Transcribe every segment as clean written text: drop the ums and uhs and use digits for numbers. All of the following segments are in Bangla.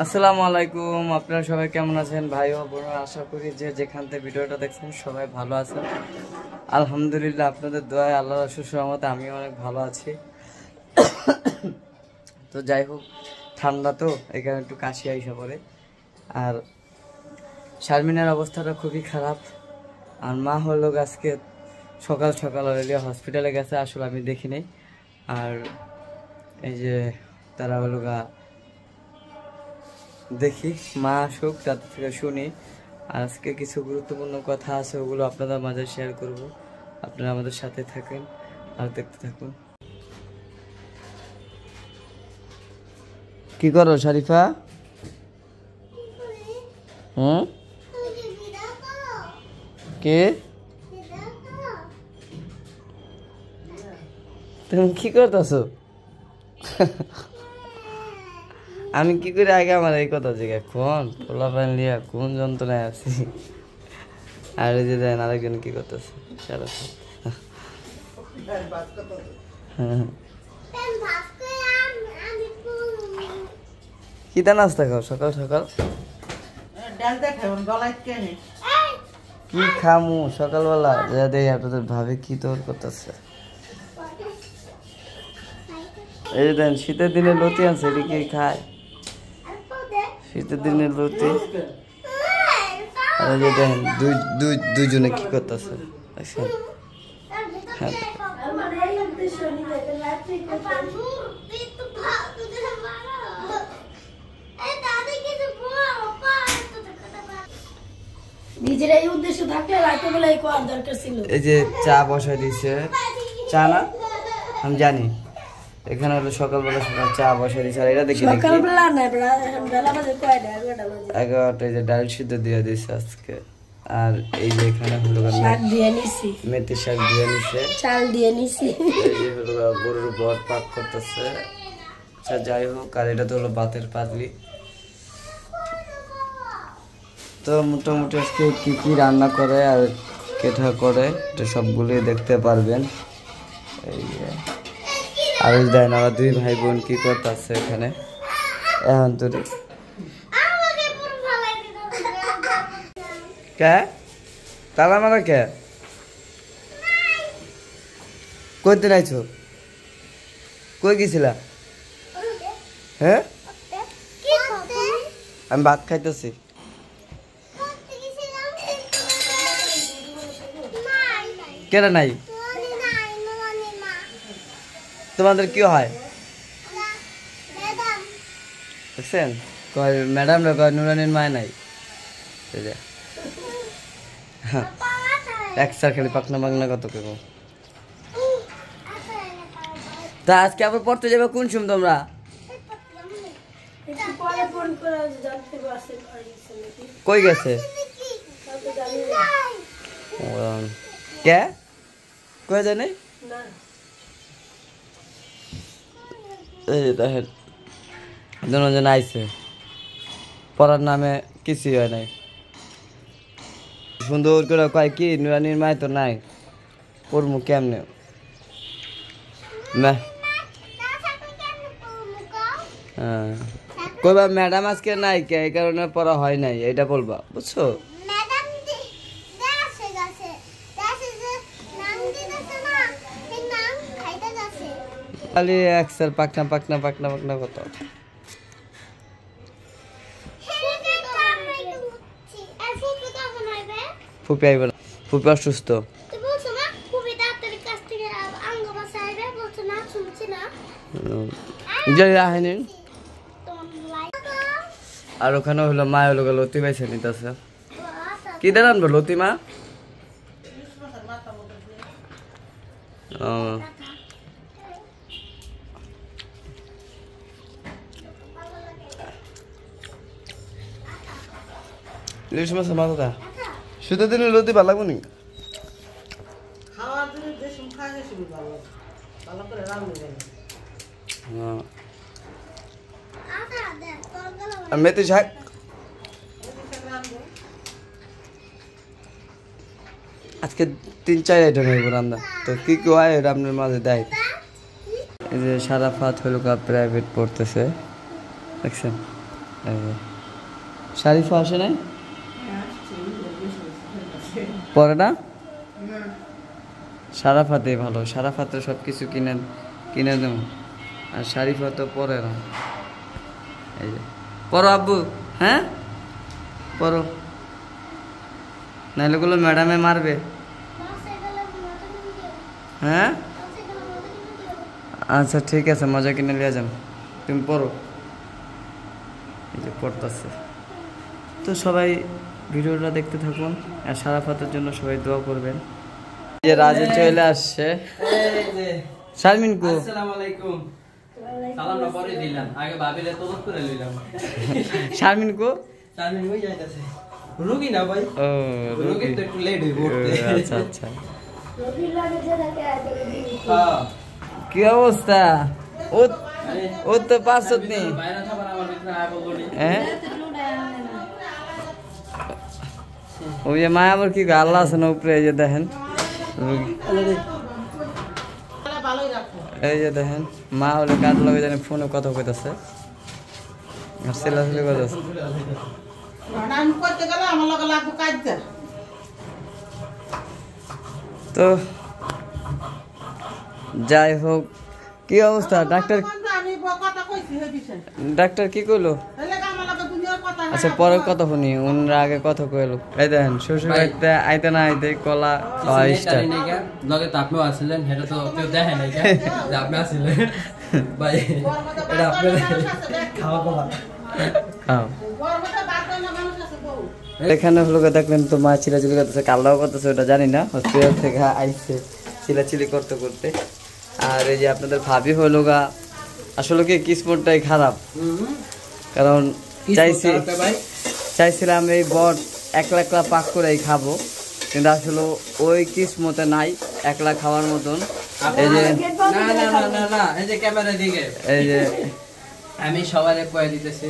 আসসালামু আলাইকুম, আপনারা সবাই কেমন আছেন? ভাই ও বোনেরা, আশা করি যে যেখান থেকে ভিডিওটা দেখছেন সবাই ভালো আছেন। আলহামদুলিল্লাহ, আপনাদের দোয়ায় আল্লাহর অশেষ রহমতে আমিও অনেক ভালো আছি। তো যাই হোক, ঠান্ডা তো এখানে একটু কাশি আইসা পড়ে। আর শারমিনের অবস্থাটা খুবই খারাপ। আর মা হলো আজকে সকাল সকাল অলরেডি হসপিটালে গেছে, আসলে আমি দেখি নাই। আর এই যে তারা হলো দেখি মা আসুক, তাদের থেকে শুনি। আর আজকে কিছু গুরুত্বপূর্ণ কথা আছে, ওগুলো আপনাদের মাঝে শেয়ার করব। আপনারা আমাদের সাথে থাকেন আর দেখতে থাকুন। কি করো শরীফা? কে তুমি কি করতেছো? আমি কি করে আগে আমার এই কথা জিজ্ঞাসা কোন পোলা প্যান লিয়া কোন যন্ত্রণায় আছি। আর এই যে দেন আরেকজন কি করতেছে সারা কি তা নাস্তা খাও সকাল সকাল? কি খামু সকালবেলা? যা দেই আপনাদের ভাবে কি তোর করতেছে। এই যে দেন শীতের দিনে লতি আনছে, এটি কি খায়? শীতের দিনে লতি। আর এই যে দেন দুইজনে কি করতেছে দেখছেন? হ্যাঁ, এই যে চা বসাই দিছে। চা না আমি জানি, এখানে হলো সকালবেলা চা বসাই দিছে। আর এটা দেখি 11টায় যে ডাল সিদ্ধ দিয়ে দিছে আজকে। আর এই যে এখানে হলো মেথি শাক দিয়ে নিছে, চাল দিয়ে নিছি। এই যে হলো গরুর বট পাক করতেছে। আচ্ছা যাই হোক, আর এটা তো হলো ভাতের পাতলি। তো মোটামুটি আজকে কি কি রান্না করে আর কেঠা করে এটা সবগুলোই দেখতে পারবেন। এই যে আর দেন আমার দুই ভাই বোন কি করতেছে এখানে এখন তো কে তালা মারা কে কই দিন আইছো? কই গেছিলা? হ্যাঁ আমি ভাত খাইতেছি। কেন নাই? তোমাদের কি হয় দেখছেন? কয় ম্যাডাম রে, কয় নুরানির মায় নাই। একসার খালি পাকনা পাকনা কত কেউ। তা আজকে আবার পড়তে যাবে কোন সময় তোমরা? কই গেছে কে কই জানে? এই দেখেন দুজন আইছে, পড়ার নামে কিছুই হয় নাই। সুন্দর করে কয় কি নুরানির মায় তো নাই, পড়মু কেমনে? কইবা ম্যাডাম আজকে নাই কে, এই কারণে পড়া হয় নাই, এটা বলবা, বুঝছো? খালি একসার পাকনা পাকনা পাকনা পাকনা কত। ফুপি আইব না, ফুপি অসুস্থ। আর ওখানে হলো মা হলো লতি পাইছে নিতেছে। কি দেন আনবো লতি মা? ইলিশ মাছ মাথা শীতের দিনে লতি ভালো লাগবো নি? মেথি শাক আজকে 3-4 আইটেম হইব রান্না। তো কি কি হয় এটা আপনার মাঝে দেয়। এই যে সারাফাত হলো প্রাইভেট পড়তেছে দেখছেন, শারিফা আসে নাই পরে না সারাফাতে ভালো সারাফাতে সব কিছু কিনে কিনে দেবো আর শারিফা তো পরে না এই যে পড়ো আব্বু হ্যাঁ পড়ো নাহলে গুলো ম্যাডামে মারবে হ্যাঁ আচ্ছা ঠিক আছে মজা কিনে নিয়ে যান তুমি পড়ো এই যে পড়তেছে তো সবাই ভিডিওটা দেখতে থাকুন আর সারাফাতের জন্য সবাই দোয়া করবেন যে রাজে চলে আসছে শারমিন কো আসসালামু আলাইকুম সালামটা পরে দিলাম আগে ভাবিলে তোলক করে লইলাম শারমিন কো শারমিন ওই যাইতাছে রোগী না ভাই ও রোগী তো একটু লেট হইব আচ্ছা আচ্ছা রোগীর লাগে যে থাকে হ্যাঁ কি অবস্থা ও ও তো পাঁচত নেই বাইরে খাবার আমার ভিতরে আয় বলি হ্যাঁ ওই যে মা আবার কি আল্লাহ আছে না উপরে এই যে দেখেন এই যে দেখেন মা হলে কার লগে জানি ফোনে কথা কইতাছে আর সেলাসেলি করতেছে তো যাই হোক কি অবস্থা ডাক্তার ডাক্তার কি কইলো আচ্ছা পরে কথা শুনি উনরা আগে কথা কইলো এই দেখেন শ্বশুর বাড়িতে আইতে না আইতে কলা খাওয়া স্টার্ট লগে তো আপনিও আসলেন এটা তো কেউ দেখে নাই যে আপনি আসলেন ভাই এটা আপনি খাওয়া কলা খাও এখানে হলো দেখলেন তো মা চিলাচিলি করতেছে কাল্লাও করতেছে ওটা জানি না হসপিটাল থেকে আইছে চিলাচিলি করতে করতে আর এই যে আপনাদের ভাবি হলো গা আসলে কি কিসমতটাই খারাপ কারণ চাইছিলাম এই বট একলা একলা পাক করেই খাবো কিন্তু আসলে ওই কিসমতে নাই একলা খাওয়ার মতন এই যে না না না না না এই যে ক্যামেরা দিকে এই যে আমি সবারে কয়ে দিতেছি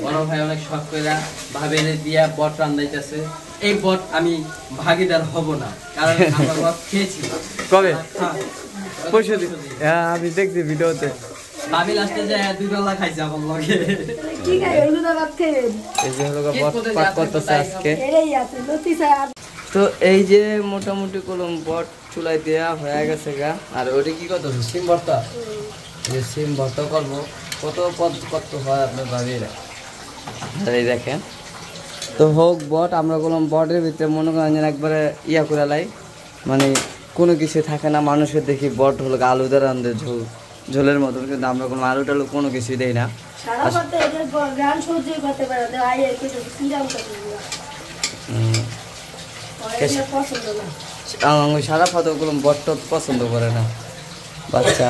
বড় ভাই অনেক শখ কইরা ভাবেরে দিয়া বট রান্দাইতেছে এই বট আমি ভাগিদার হব না কারণ আমরা বট খেয়েছি কবে পরশুদিন হ্যাঁ আমি দেখছি ভিডিওতে ভাবি লাস্টে যে দুই ডলা খাইছে আমার লগে কি খাই হলুদা ভাত খেয়ে এই যে হলো বট পাক করতেছে আজকে এরেই আছে লতি স্যার তো এই যে মোটামুটি কলম বট চুলাই দেওয়া হয়ে গেছে গা আর ওটা কি কত সিম ভর্তা এই সিম ভর্তা করবো কত পদ কত হয় আপনার ভাবিরা এই দেখেন তো হোক বট আমরা কলম বটের ভিতরে মনে করেন যেন একবারে ইয়া করে লাই মানে কোনো কিছু থাকে না মানুষের দেখি বট হলো আলু দ্বারা আমাদের ঝোল ঝোলের মতন কিন্তু আমরা কোনো আলু টালু কোনো কিছুই দেই না সারা করতে এদের গান সহ্য করতে পারে না আই এর কিছু কি দাম করতে পছন্দ না সারা ফাতো কোনো বট টট পছন্দ করে না বাচ্চা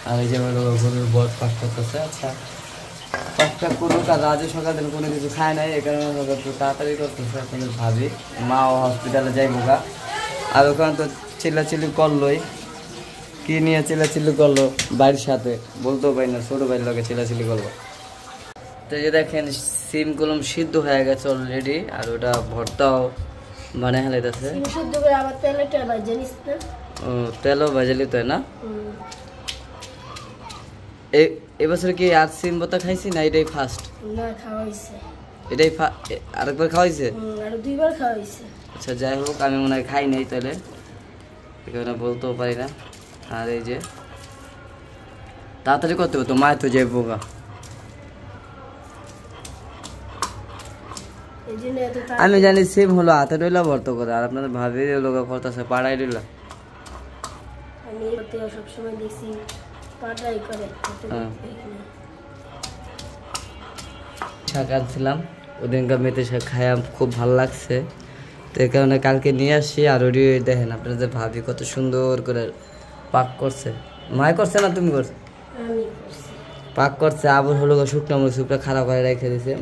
আর এই যে গরুর বট পাক করতেছে আচ্ছা পাকটা করুক আর রাজু সকাল দিন কোনো কিছু খায় নাই এই কারণে একটু তাড়াতাড়ি করতেছে আপনাদের ভাবি মাও হসপিটালে যাই বোকা আর ওখানে তো চিল্লাচিল্লি করলোই কি নিয়ে চিল্লাচিল্লি করলো বাড়ির সাথে বলতেও পারি না ছোটো বাড়ির লোকে চিল্লাচিল্লি করলো তো এই যে দেখেন সিম কলম সিদ্ধ হয়ে গেছে অলরেডি আর ওটা ভর্তাও বানিয়ে হেলাইতেছে শুদ্ধ করে আবার তেলে টেলা জানিস না ও তেলও ভাজালি তো না এবছর কি আর সিম ভর্তা খাইছি না এটাই ফার্স্ট না খাওয়াইছে এটাই আরেকবার খাওয়াইছে আর দুইবার খাওয়াইছে আচ্ছা যাই হোক আমি মনে হয় খাই নাই তাহলে এখানে বলতেও পারি না আর এই যে তাড়াতাড়ি করতে হতো মায়ের তো যে বোকা আমি জানি সিম হলো হাতে রইলা ভর্ত করে আর আপনাদের ভাবি লোক করতেছে পাড়াই রইলা আমি সবসময় দেখছি পাড়াই করে শাক আনছিলাম ওদিনকার মেতে শাক খায়া খুব ভালো লাগছে তো এই কারণে কালকে নিয়ে আসি আর ওটি দেখেন আপনাদের ভাবি কত সুন্দর করে পাক করছে মায় করছে না তুমি করছো পাক করছে আবার হলো শুকনো মরিচ উপরে খারাপ করে রেখে দিছে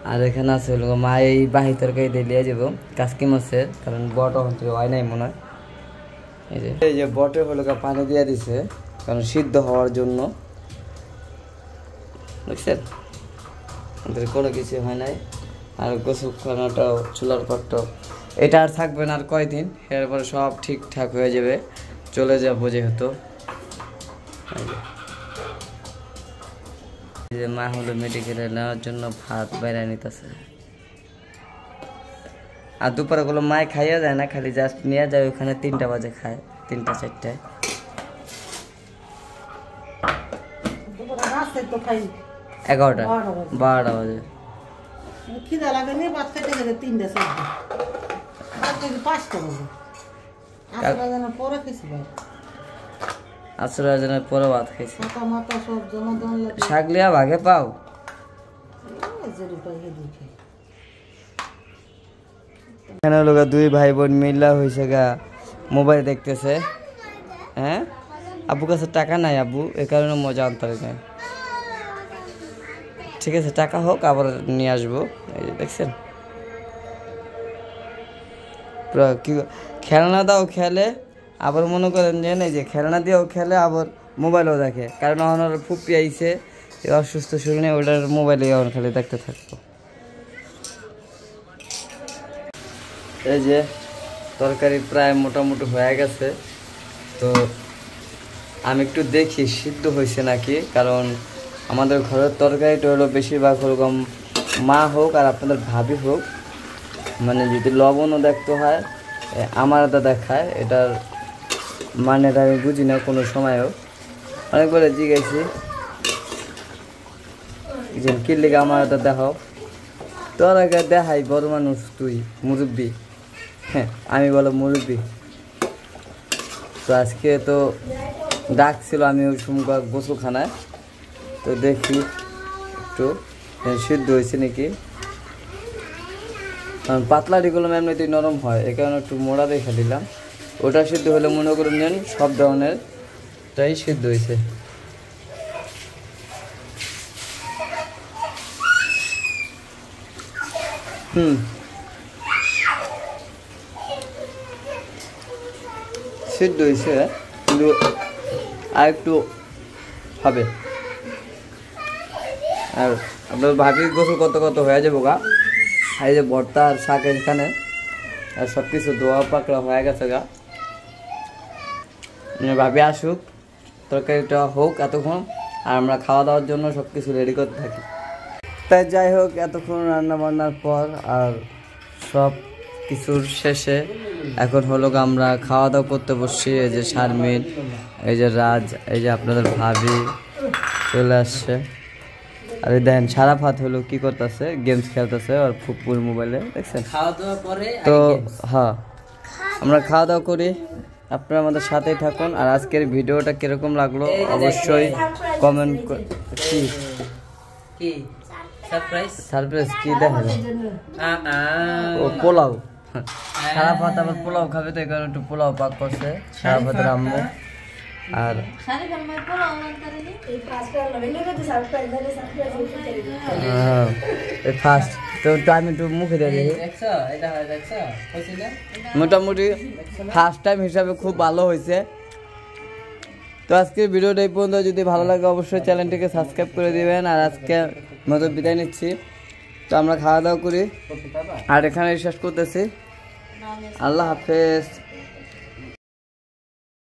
আর এখানে আছে হলো মা এই বাহি তরকারি দিয়ে নিয়ে যাবো কাসকি মাছের কারণ বট ওখান থেকে হয় নাই মনে হয় এই যে বটে হলো পানি দিয়ে দিছে কারণ সিদ্ধ হওয়ার জন্য বুঝছেন কোনো কিছু হয় নাই আর গোসল খানাটাও চুলার পরটাও এটা আর থাকবে না আর কয়দিন এরপরে সব ঠিকঠাক হয়ে যাবে চলে যাবো যেহেতু মা হলো মেডিকেলে নেওয়ার জন্য ভাত বাইরে নিতেছে। আর দুপুরে গুলো মায় খাইয়া যায় না, খালি জাস্ট নিয়ে যায় ওখানে 3টা বাজে খায়, 3টা 4টায়। রাস্তায় 11টা 12টা বাজে। খিদা লাগে নি, ভাত খেতে খেতে 3টা 4টা, ভাত খেতে 5টা বাজে। আসলে পরে খেয়েছি ভাই, আসর আজানের পরে ভাত খাইছি। মাথা সব জমা দেওয়ার লাগে। শাকলিয়া ভাগে পাও? এখানে লোক 2 ভাই বোন মিল্লা হয়েছে গা মোবাইল দেখতেছে। হ্যাঁ, আব্বু কাছে টাকা নাই আব্বু, এ কারণে মজা আনতে নাই। ঠিক আছে, টাকা হোক আবার নিয়ে আসবো। এই যে দেখছেন, পুরো কি খেলনা দাও খেলে, আবার মনে করেন যে এই যে খেলনা দিয়েও খেলে, আবার মোবাইলও দেখে। কারণ ওনার ফুপি আইছে অসুস্থ শরীরে, ওটার মোবাইলে এখন খালি দেখতে থাকবো। এই যে তরকারি প্রায় মোটামুটি হয়ে গেছে, তো আমি একটু দেখি সিদ্ধ হয়েছে নাকি। কারণ আমাদের ঘরের তরকারিটা হলো বেশিরভাগ ওরকম মা হোক আর আপনাদের ভাবি হোক, মানে যদি লবণও দেখতে হয় আমার এটা দেখায়, এটার মানেটা আমি বুঝি না কোনো সময়ও। অনেকবারে জিজ্ঞাসি যে কি লেগে আমার এটা দেখাও, তোর আগে দেখাই বড় মানুষ তুই মুরব্বী। হ্যাঁ, আমি বলো মুরব্বী। তো আজকে তো ডাকছিল, আমি ওই সময় গোসলখানায়, তো দেখি একটু সিদ্ধ হয়েছে নাকি। কারণ পাতলাটিগুলো এমনিতেই নরম হয়, এ কারণে একটু মোড়া রেখে দিলাম। ওটা সিদ্ধ হলে মনে করুন যেন সব ধরনের তাই সিদ্ধ হয়েছে। সিদ্ধ হয়েছে, কিন্তু আর একটু হবে। আর আপনার ভাবির গোসল কত কত হয়ে যাবো গা। এই যে ভর্তা আর শাক এখানে, আর সব কিছু দোয়া পাকড়া হয়ে গেছে গা। ভাবি আসুক, তরকারিটা হোক এতক্ষণ, আর আমরা খাওয়া দাওয়ার জন্য সব কিছু রেডি করতে থাকি। তাই যাই হোক, এতক্ষণ রান্না বান্নার পর আর সব কিছুর শেষে এখন হলো আমরা খাওয়া দাওয়া করতে বসছি। এই যে শারমিন, এই যে রাজ, এই যে আপনাদের ভাবি চলে আসছে। আর দেখেন সারাফাত হলো কি করতেছে, গেমস খেলতেছে আর ফুপুর মোবাইলে, দেখছেন। খাওয়া দাওয়া পরে তো হ্যাঁ, আমরা খাওয়া দাওয়া করি, আপনারা আমাদের সাথেই থাকুন। আর আজকের ভিডিওটা কিরকম লাগলো অবশ্যই কমেন্ট। কি কি সারপ্রাইজ? সারপ্রাইজ কি দেখেন? ও পোলাও। সারাফাত আবার পোলাও খাবে, তো এই কারণে একটু পোলাও পাক করছে সারাফাতের আম্মু। আর ফার্স্ট তো আমি একটু মুখে দিয়ে দিই, মোটামুটি ফার্স্ট টাইম হিসাবে খুব ভালো হয়েছে। তো আজকের ভিডিওটা এই পর্যন্ত, যদি ভালো লাগে অবশ্যই চ্যানেলটিকে সাবস্ক্রাইব করে দিবেন। আর আজকে মতো বিদায় নিচ্ছি, তো আমরা খাওয়া দাওয়া করি আর এখানে শেষ করতেছি। আল্লাহ হাফেজ।